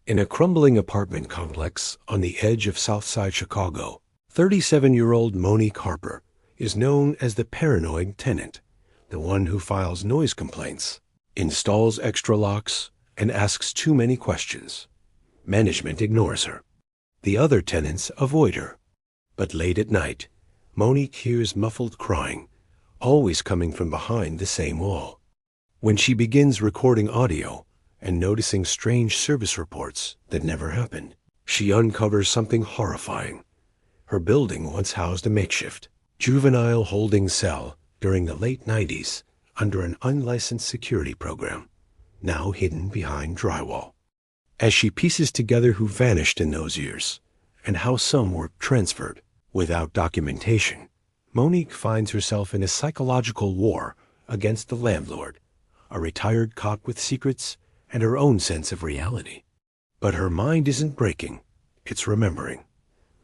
In a crumbling apartment complex on the edge of Southside Chicago, 37-year-old Monique Harper is known as the paranoid tenant, the one who files noise complaints, installs extra locks, and asks too many questions. Management ignores her. The other tenants avoid her. But late at night, Monique hears muffled crying, always coming from behind the same wall. When she begins recording audio and noticing strange service reports that never happened, she uncovers something horrifying. Her building once housed a makeshift juvenile holding cell during the late 90s under an unlicensed security program, now hidden behind drywall. As she pieces together who vanished in those years and how some were transferred without documentation, Monique finds herself in a psychological war against the landlord, a retired cop with secrets and her own sense of reality. But her mind isn't breaking, it's remembering.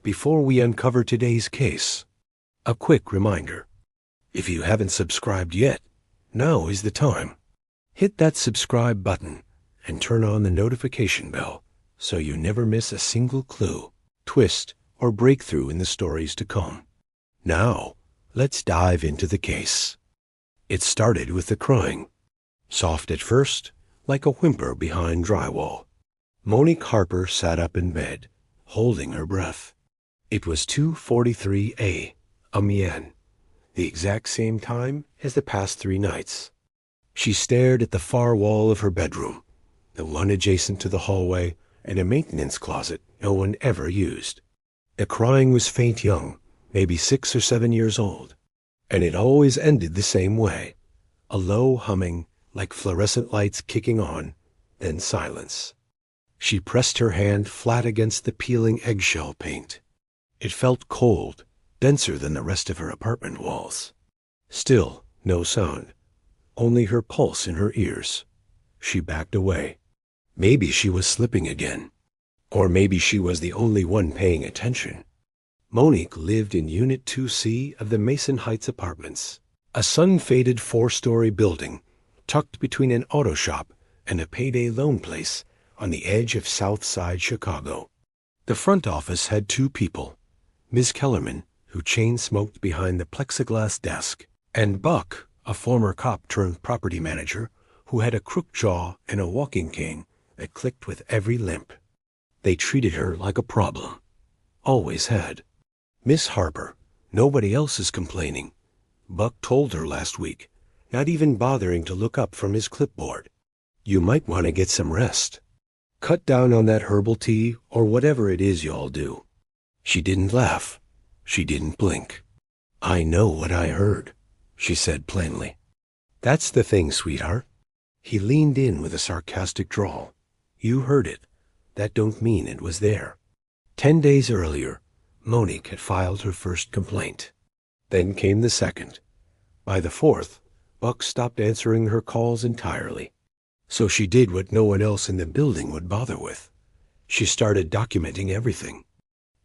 Before we uncover today's case, a quick reminder. If you haven't subscribed yet, now is the time. Hit that subscribe button and turn on the notification bell so you never miss a single clue, twist, or breakthrough in the stories to come. Now, let's dive into the case. It started with the crying. Soft at first, like a whimper behind drywall. Monique Harper sat up in bed, holding her breath. It was 2:43 a.m, the exact same time as the past 3 nights. She stared at the far wall of her bedroom, the one adjacent to the hallway and a maintenance closet no one ever used. The crying was faint young, maybe 6 or 7 years old, and it always ended the same way, a low humming like fluorescent lights kicking on, then silence. She pressed her hand flat against the peeling eggshell paint. It felt cold, denser than the rest of her apartment walls. Still, no sound, only her pulse in her ears. She backed away. Maybe she was slipping again, or maybe she was the only one paying attention. Monique lived in Unit 2C of the Mason Heights Apartments, a sun-faded 4-story building tucked between an auto shop and a payday loan place on the edge of South Side Chicago. The front office had 2 people, Ms. Kellerman, who chain-smoked behind the plexiglass desk, and Buck, a former cop turned property manager who had a crook jaw and a walking cane that clicked with every limp. They treated her like a problem. Always had. Miss Harper, nobody else is complaining. Buck told her last week, not even bothering to look up from his clipboard. You might want to get some rest. Cut down on that herbal tea or whatever it is y'all do. She didn't laugh. She didn't blink. I know what I heard, she said plainly. That's the thing, sweetheart. He leaned in with a sarcastic drawl. You heard it. That don't mean it was there. 10 days earlier, Monique had filed her first complaint. Then came the second. By the 4th, Buck stopped answering her calls entirely. So she did what no one else in the building would bother with. She started documenting everything.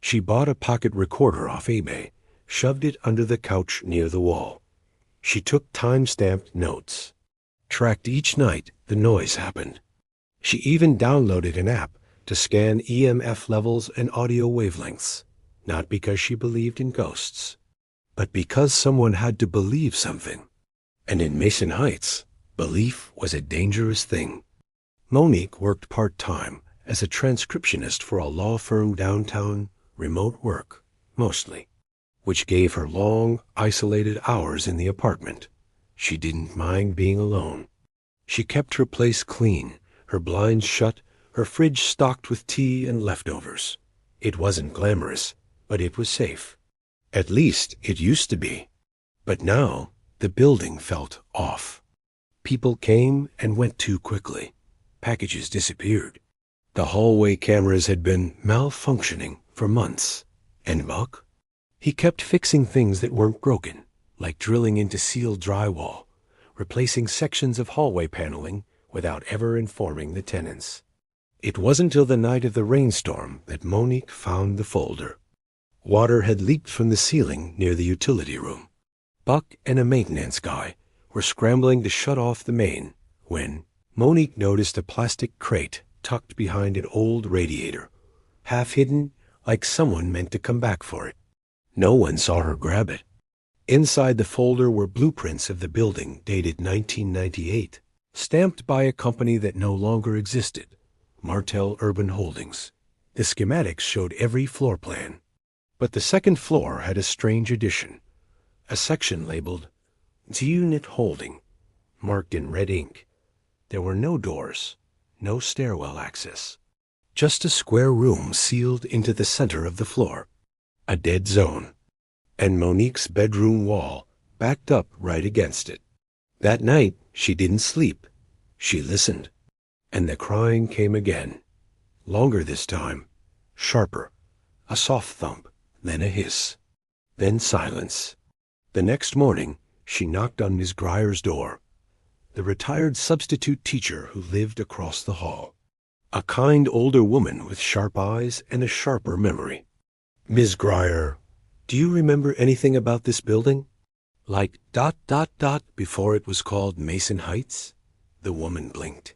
She bought a pocket recorder off eBay, shoved it under the couch near the wall. She took time-stamped notes, tracked each night the noise happened. She even downloaded an app to scan EMF levels and audio wavelengths, not because she believed in ghosts, but because someone had to believe something. And in Mason Heights, belief was a dangerous thing. Monique worked part-time as a transcriptionist for a law firm downtown, remote work, mostly, which gave her long, isolated hours in the apartment. She didn't mind being alone. She kept her place clean, her blinds shut, her fridge stocked with tea and leftovers. It wasn't glamorous, but it was safe. At least it used to be. But now, the building felt off. People came and went too quickly. Packages disappeared. The hallway cameras had been malfunctioning for months. And Buck? He kept fixing things that weren't broken, like drilling into sealed drywall, replacing sections of hallway paneling without ever informing the tenants. It wasn't till the night of the rainstorm that Monique found the folder. Water had leaked from the ceiling near the utility room. Buck and a maintenance guy were scrambling to shut off the main when Monique noticed a plastic crate tucked behind an old radiator, half hidden like someone meant to come back for it. No one saw her grab it. Inside the folder were blueprints of the building dated 1998, stamped by a company that no longer existed, Martel Urban Holdings. The schematics showed every floor plan. But the second floor had a strange addition, a section labeled Unit Holding, marked in red ink. There were no doors, no stairwell access, just a square room sealed into the center of the floor, a dead zone, and Monique's bedroom wall backed up right against it. That night, she didn't sleep. She listened, and the crying came again, longer this time, sharper, a soft thump, then a hiss, then silence. The next morning, she knocked on Miss Grier's door, the retired substitute teacher who lived across the hall, a kind older woman with sharp eyes and a sharper memory. Miss Grier, do you remember anything about this building? Like ... before it was called Mason Heights? The woman blinked.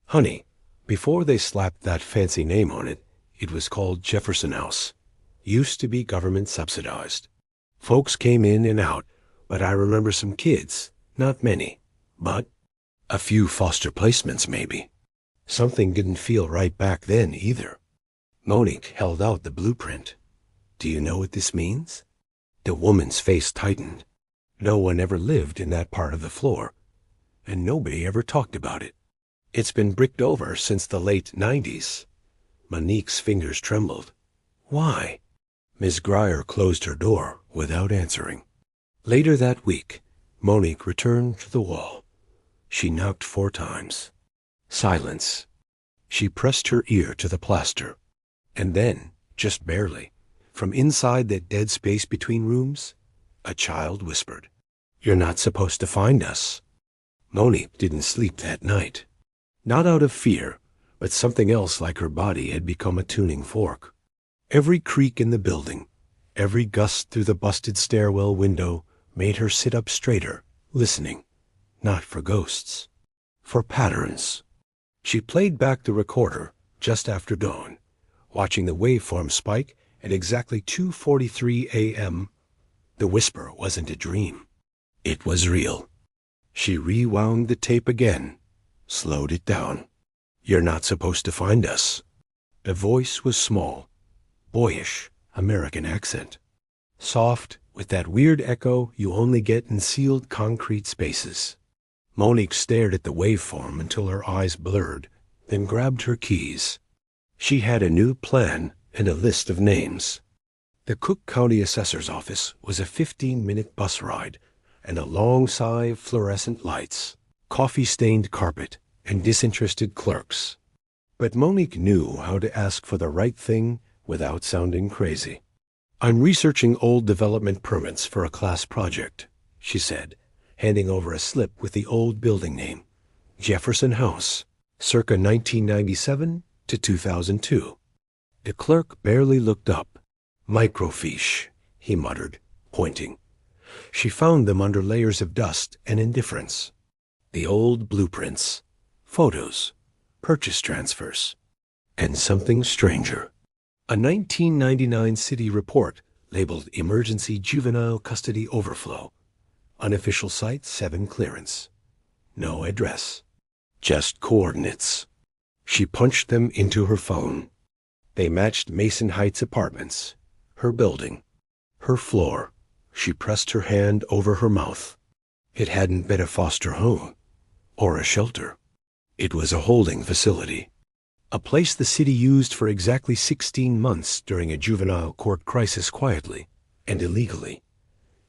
Honey, before they slapped that fancy name on it, it was called Jefferson House. Used to be government subsidized. Folks came in and out, but I remember some kids, not many, but a few foster placements maybe. Something didn't feel right back then either. Monique held out the blueprint. Do you know what this means? The woman's face tightened. No one ever lived in that part of the floor, and nobody ever talked about it. It's been bricked over since the late 90s. Monique's fingers trembled. Why? Miss Grier closed her door without answering. Later that week, Monique returned to the wall. She knocked 4 times. Silence. She pressed her ear to the plaster. And then, just barely, from inside that dead space between rooms, a child whispered, "You're not supposed to find us." Monique didn't sleep that night. Not out of fear, but something else like her body had become a tuning fork. Every creak in the building, every gust through the busted stairwell window made her sit up straighter, listening, not for ghosts, for patterns. She played back the recorder just after dawn, watching the waveform spike at exactly 2:43 a.m. The whisper wasn't a dream. It was real. She rewound the tape again, slowed it down. "You're not supposed to find us." The voice was small, boyish, American accent. Soft, with that weird echo you only get in sealed concrete spaces. Monique stared at the waveform until her eyes blurred, then grabbed her keys. She had a new plan and a list of names. The Cook County Assessor's Office was a 15-minute bus ride and a long sigh of fluorescent lights, coffee-stained carpet, and disinterested clerks. But Monique knew how to ask for the right thing without sounding crazy. "I'm researching old development permits for a class project," she said, handing over a slip with the old building name, Jefferson House, circa 1997 to 2002. The clerk barely looked up. "Microfiche," he muttered, pointing. She found them under layers of dust and indifference. The old blueprints, photos, purchase transfers, and something stranger. A 1999 city report labeled Emergency Juvenile Custody Overflow. Unofficial site 7 clearance. No address. Just coordinates. She punched them into her phone. They matched Mason Heights Apartments. Her building. Her floor. She pressed her hand over her mouth. It hadn't been a foster home. Or a shelter. It was a holding facility. A place the city used for exactly 16 months during a juvenile court crisis quietly and illegally.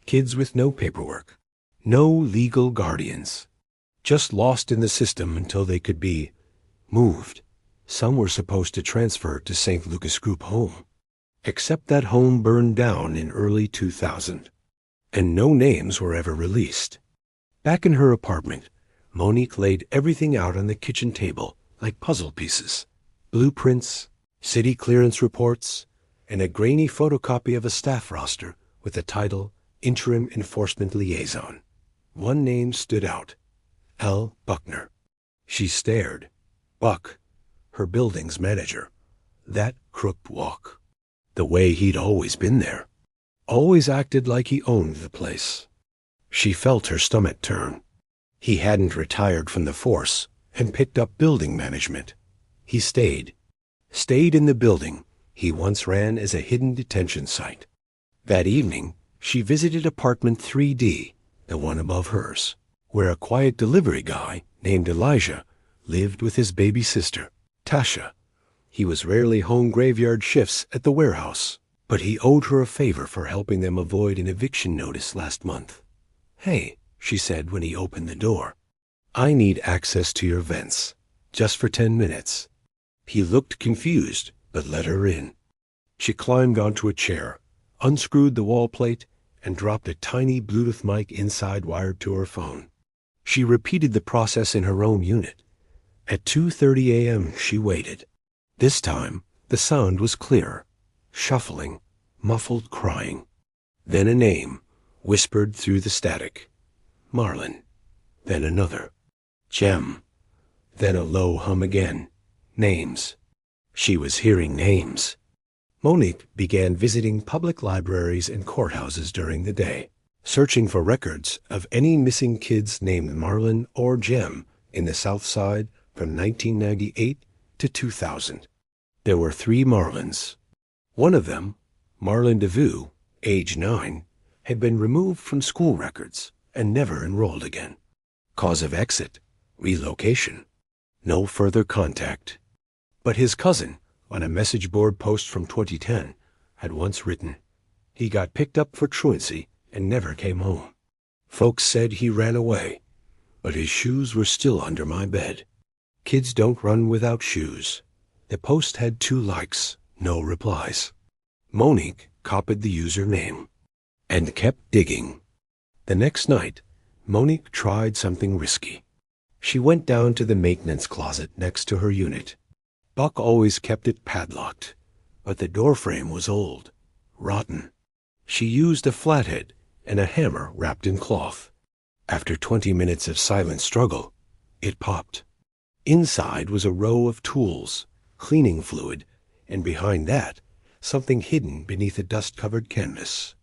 Kids with no paperwork. No legal guardians. Just lost in the system until they could be moved. Some were supposed to transfer to St. Lucas Group Home. Except that home burned down in early 2000. And no names were ever released. Back in her apartment, Monique laid everything out on the kitchen table like puzzle pieces. Blueprints, city clearance reports, and a grainy photocopy of a staff roster with the title Interim Enforcement Liaison. One name stood out. L. Buckner. She stared. Buck. her building's manager. That crooked walk. The way he'd always been there. Always acted like he owned the place. She felt her stomach turn. He hadn't retired from the force and picked up building management. He stayed in the building he once ran as a hidden detention site. That evening, she visited apartment 3D, the one above hers, where a quiet delivery guy named Elijah lived with his baby sister, Tasha. He was rarely home graveyard shifts at the warehouse, but he owed her a favor for helping them avoid an eviction notice last month. "Hey," she said when he opened the door. "I need access to your vents, just for 10 minutes. He looked confused, but let her in. She climbed onto a chair, unscrewed the wall plate, and dropped a tiny Bluetooth mic inside wired to her phone. She repeated the process in her own unit. At 2:30 a.m. she waited. This time, the sound was clearer, shuffling, muffled crying. Then a name, whispered through the static. Marlon. Then another. Jem. Then a low hum again. Names. She was hearing names. Monique began visiting public libraries and courthouses during the day, searching for records of any missing kids named Marlon or Jem in the South Side from 1998 to 2000. There were 3 Marlons. One of them, Marlon DeVue, age 9, had been removed from school records and never enrolled again. Cause of exit, relocation. No further contact. But his cousin, on a message board post from 2010, had once written, "He got picked up for truancy and never came home. Folks said he ran away, but his shoes were still under my bed. Kids don't run without shoes." The post had 2 likes, no replies. Monique copied the username and kept digging. The next night, Monique tried something risky. She went down to the maintenance closet next to her unit. Buck always kept it padlocked, but the doorframe was old, rotten. She used a flathead and a hammer wrapped in cloth. After 20 minutes of silent struggle, it popped. Inside was a row of tools, cleaning fluid, and behind that, something hidden beneath a dust-covered canvas.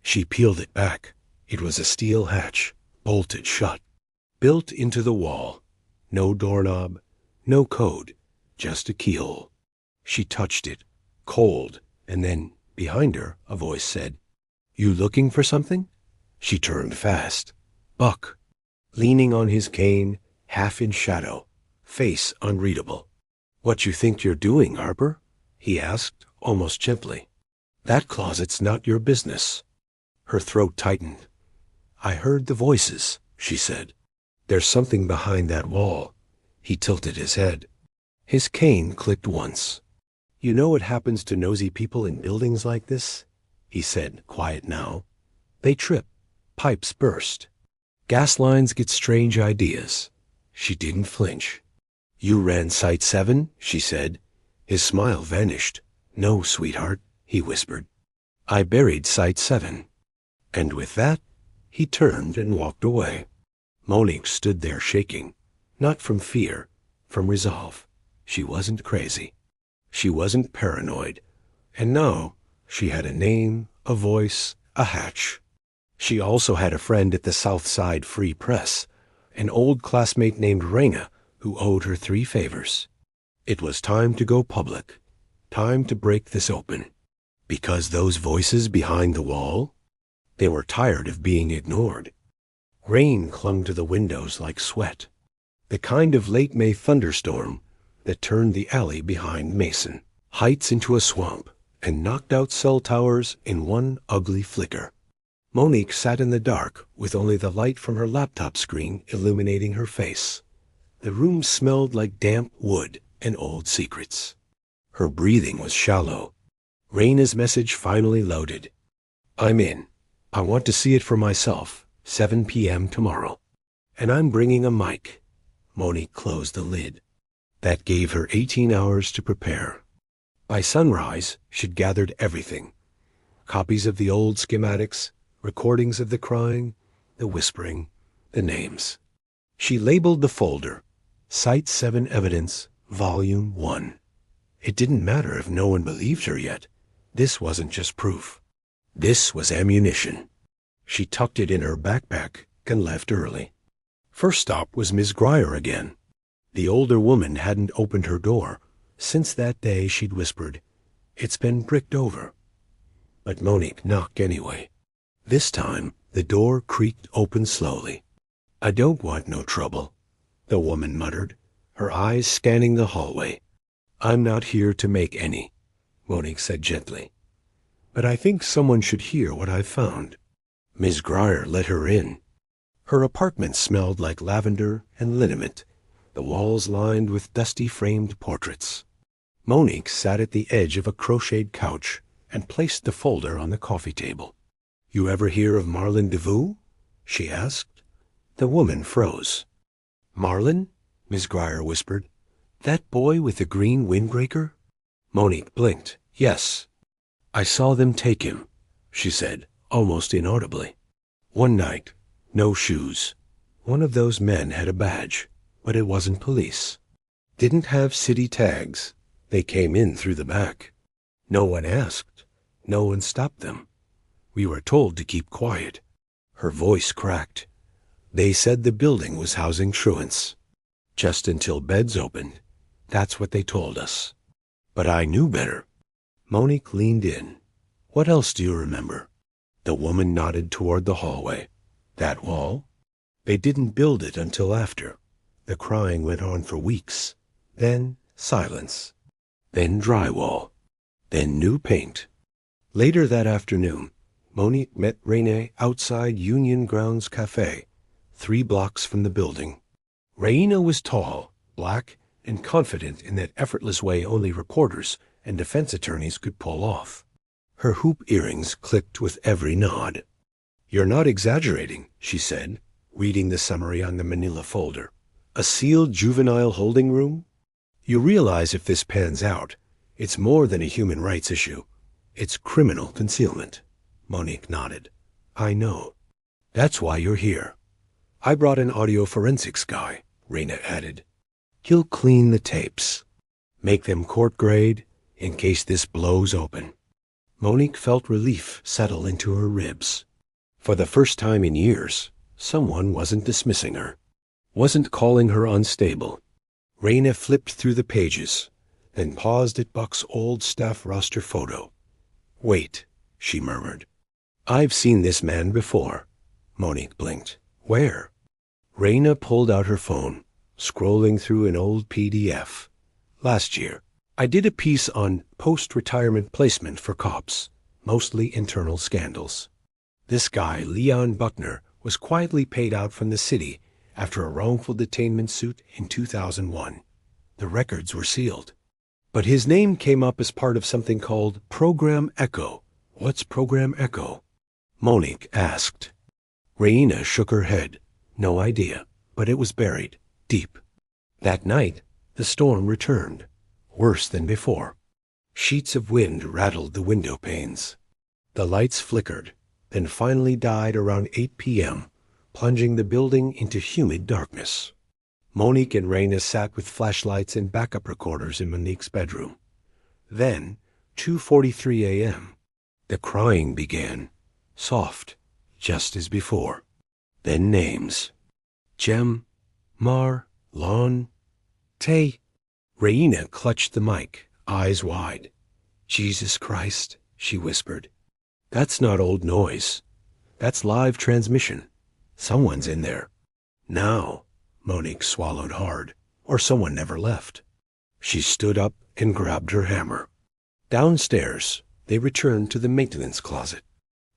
She peeled it back. It was a steel hatch, bolted shut, built into the wall. No doorknob, no code, just a keyhole. She touched it, cold, and then, behind her, a voice said, "You looking for something?" She turned fast. Buck, leaning on his cane, half in shadow, face unreadable. "What you think you're doing, Harper?" he asked, almost gently. "That closet's not your business." Her throat tightened. "I heard the voices," she said. "There's something behind that wall." He tilted his head. His cane clicked once. "You know what happens to nosy people in buildings like this?" he said, quiet now. "They trip. Pipes burst. Gas lines get strange ideas." She didn't flinch. "You ran Site 7?" she said. His smile vanished. "No, sweetheart," he whispered. "I buried Site 7. And with that, he turned and walked away. Monique stood there shaking, not from fear, from resolve. She wasn't crazy. She wasn't paranoid. And now she had a name, a voice, a hatch. She also had a friend at the South Side Free Press, an old classmate named Ranga, who owed her 3 favors. It was time to go public, time to break this open. Because those voices behind the wall? They were tired of being ignored. Rain clung to the windows like sweat, the kind of late May thunderstorm that turned the alley behind Mason Heights into a swamp and knocked out cell towers in one ugly flicker. Monique sat in the dark with only the light from her laptop screen illuminating her face. The room smelled like damp wood and old secrets. Her breathing was shallow. Raina's message finally loaded. "I'm in. I want to see it for myself, 7 p.m. tomorrow. And I'm bringing a mic." Monique closed the lid. That gave her 18 hours to prepare. By sunrise, she'd gathered everything. Copies of the old schematics, recordings of the crying, the whispering, the names. She labeled the folder, Site 7 Evidence, Volume 1. It didn't matter if no one believed her yet. This wasn't just proof. This was ammunition. She tucked it in her backpack and left early. First stop was Miss Grier again. The older woman hadn't opened her door. Since that day, she'd whispered, "It's been bricked over." But Monique knocked anyway. This time, the door creaked open slowly. "I don't want no trouble," the woman muttered, her eyes scanning the hallway. "I'm not here to make any," Monique said gently. "But I think someone should hear what I've found." Miss Grier let her in. Her apartment smelled like lavender and liniment, the walls lined with dusty framed portraits. Monique sat at the edge of a crocheted couch and placed the folder on the coffee table. "You ever hear of Marlin DeVoe?" she asked. The woman froze. "Marlin?" Miss Grier whispered. "That boy with the green windbreaker?" Monique blinked. "Yes. I saw them take him," she said, almost inaudibly. "One night. No shoes. One of those men had a badge, but it wasn't police. Didn't have city tags. They came in through the back. No one asked. No one stopped them. We were told to keep quiet." Her voice cracked. "They said the building was housing truants. Just until beds opened. That's what they told us. But I knew better." Monique leaned in. "What else do you remember?" The woman nodded toward the hallway. "That wall? They didn't build it until after. The crying went on for weeks. Then silence. Then drywall. Then new paint." Later that afternoon, Monique met Rene outside Union Grounds Cafe, 3 blocks from the building. Raina was tall, black, and confident in that effortless way only reporters and defense attorneys could pull off. Her hoop earrings clicked with every nod. "You're not exaggerating," she said, reading the summary on the manila folder. "A sealed juvenile holding room? You realize if this pans out, it's more than a human rights issue. It's criminal concealment." Monique nodded. "I know. That's why you're here. I brought an audio forensics guy," Raina added. "He'll clean the tapes. Make them court grade in case this blows open." Monique felt relief settle into her ribs. For the first time in years, someone wasn't dismissing her, wasn't calling her unstable. Raina flipped through the pages, then paused at Buck's old staff roster photo. "Wait," she murmured. "I've seen this man before." Monique blinked. "Where?" Raina pulled out her phone, scrolling through an old PDF. "Last year, I did a piece on post-retirement placement for cops, mostly internal scandals. This guy, Leon Buckner, was quietly paid out from the city after a wrongful detainment suit in 2001. The records were sealed. But his name came up as part of something called Program Echo." "What's Program Echo?" Monique asked. Raina shook her head. "No idea, but it was buried, deep." That night, the storm returned, worse than before. Sheets of wind rattled the window panes. The lights flickered, then finally died around 8 p.m., plunging the building into humid darkness. Monique and Raina sat with flashlights and backup recorders in Monique's bedroom. Then, 2:43 a.m., the crying began, soft, just as before. Then names. Jem, Mar, Lon, Tay. Raina clutched the mic, eyes wide. "Jesus Christ," she whispered. "That's not old noise. That's live transmission. Someone's in there." "Now," Monique swallowed hard, "or someone never left." She stood up and grabbed her hammer. Downstairs, they returned to the maintenance closet.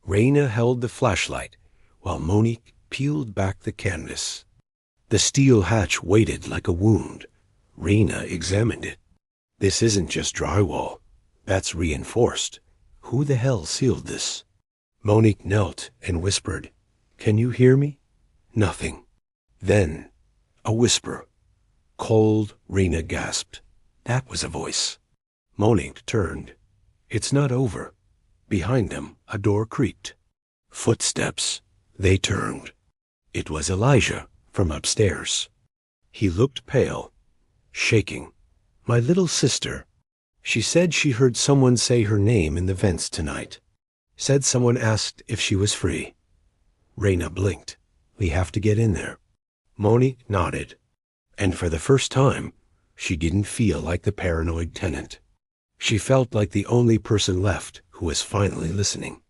Raina held the flashlight while Monique peeled back the canvas. The steel hatch waited like a wound. Raina examined it. "This isn't just drywall. That's reinforced. Who the hell sealed this?" Monique knelt and whispered, "Can you hear me?" Nothing. Then, a whisper. Cold, Raina gasped. That was a voice. Monique turned. "It's not over." Behind them, a door creaked. Footsteps. They turned. It was Elijah from upstairs. He looked pale, shaking, My little sister. She said she heard someone say her name in the vents tonight. Said someone asked if she was free. Raina blinked. We have to get in there. Monique nodded. And for the first time, she didn't feel like the paranoid tenant. She felt like the only person left who was finally listening.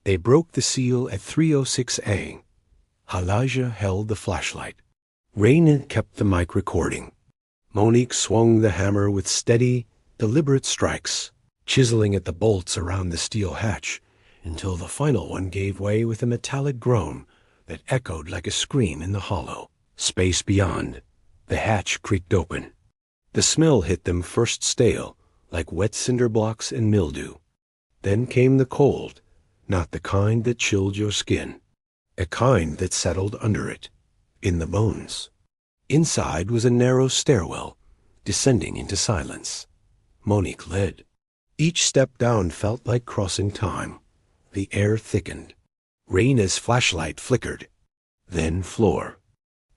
They broke the seal at 3:06 a.m. Elijah held the flashlight. Raina kept the mic recording. Monique swung the hammer with steady, deliberate strikes, chiseling at the bolts around the steel hatch until the final one gave way with a metallic groan that echoed like a scream in the hollow. Space beyond, the hatch creaked open. The smell hit them first stale, like wet cinder blocks and mildew. Then came the cold, not the kind that chilled your skin, a kind that settled under it, in the bones. Inside was a narrow stairwell, descending into silence. Monique led. Each step down felt like crossing time. The air thickened. Raina's flashlight flickered. Then floor.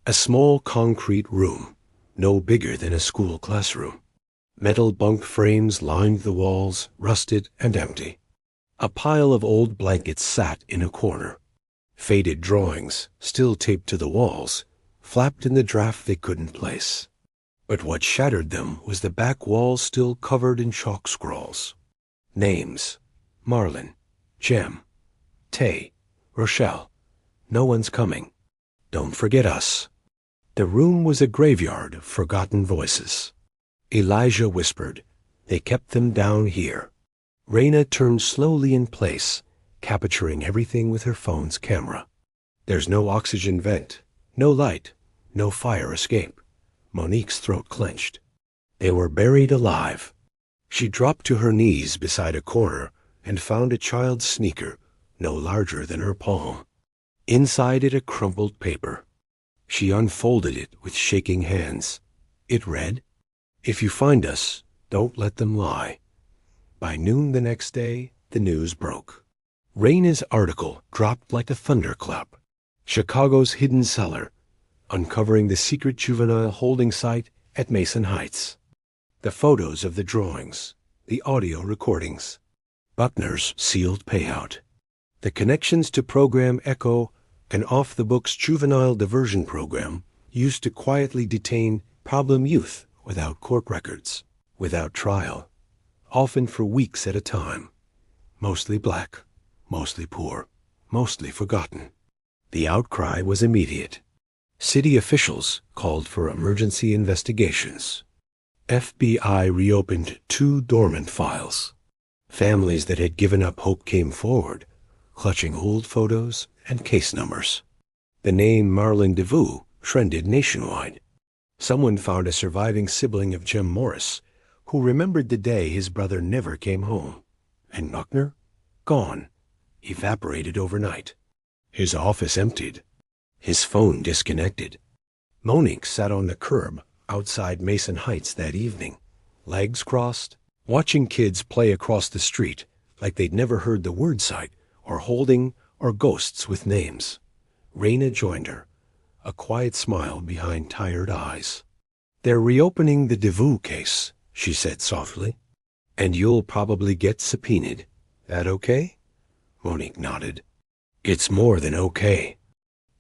A small concrete room, no bigger than a school classroom. Metal bunk frames lined the walls, rusted and empty. A pile of old blankets sat in a corner. Faded drawings, still taped to the walls, flapped in the draft they couldn't place. But what shattered them was the back wall still covered in chalk scrawls. Names: Marlin, Jem, Tay, Rochelle. No one's coming. Don't forget us. The room was a graveyard of forgotten voices. Elijah whispered, they kept them down here. Raina turned slowly in place, capturing everything with her phone's camera. There's no oxygen vent, no light, no fire escape. Monique's throat clenched. They were buried alive. She dropped to her knees beside a corner and found a child's sneaker, no larger than her palm. Inside it a crumpled paper. She unfolded it with shaking hands. It read, if you find us, don't let them lie. By noon the next day, the news broke. Raina's article dropped like a thunderclap. Chicago's hidden cellar, uncovering the secret juvenile holding site at Mason Heights. The photos of the drawings, the audio recordings. Buckner's sealed payout. The connections to Program Echo, an off-the-books juvenile diversion program used to quietly detain problem youth without court records, without trial, often for weeks at a time. Mostly black, mostly poor, mostly forgotten. The outcry was immediate. City officials called for emergency investigations. FBI reopened 2 dormant files. Families that had given up hope came forward, clutching old photos and case numbers. The name Marlin DeVoe trended nationwide. Someone found a surviving sibling of Jim Morris, who remembered the day his brother never came home. And Buckner? Gone. Evaporated overnight. His office emptied. His phone disconnected. Monique sat on the curb outside Mason Heights that evening, legs crossed, watching kids play across the street like they'd never heard the word sight or holding or ghosts with names. Raina joined her, a quiet smile behind tired eyes. They're reopening the DeVoe case, she said softly, and you'll probably get subpoenaed. That okay? Monique nodded. It's more than okay.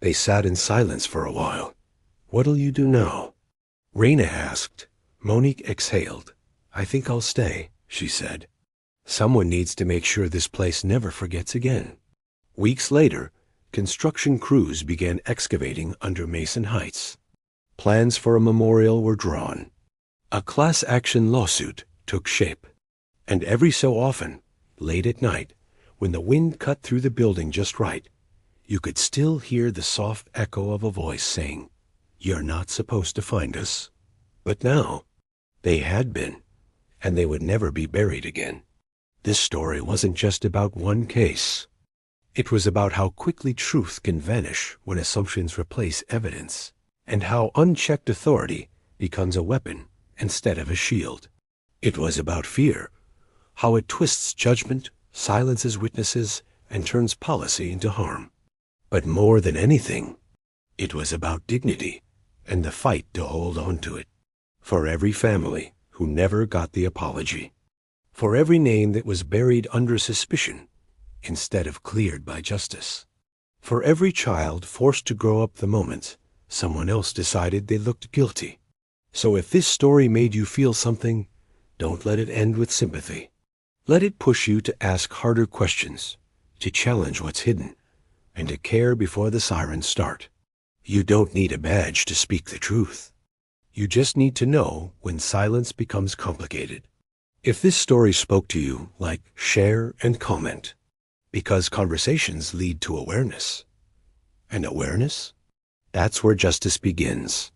They sat in silence for a while. What'll you do now? Raina asked. Monique exhaled. I think I'll stay, she said. Someone needs to make sure this place never forgets again. Weeks later, construction crews began excavating under Mason Heights. Plans for a memorial were drawn. A class action lawsuit took shape. And every so often, late at night, when the wind cut through the building just right, you could still hear the soft echo of a voice saying, "You're not supposed to find us." But now, they had been, and they would never be buried again. This story wasn't just about one case. It was about how quickly truth can vanish when assumptions replace evidence, and how unchecked authority becomes a weapon instead of a shield. It was about fear, how it twists judgment, silences witnesses, and turns policy into harm. But more than anything, it was about dignity and the fight to hold on to it. For every family, who never got the apology. For every name that was buried under suspicion instead of cleared by justice. For every child forced to grow up the moment someone else decided they looked guilty. So if this story made you feel something, don't let it end with sympathy. Let it push you to ask harder questions, to challenge what's hidden, and to care before the sirens start. You don't need a badge to speak the truth. You just need to know when silence becomes complicated. If this story spoke to you, share and comment, because conversations lead to awareness. And awareness? That's where justice begins.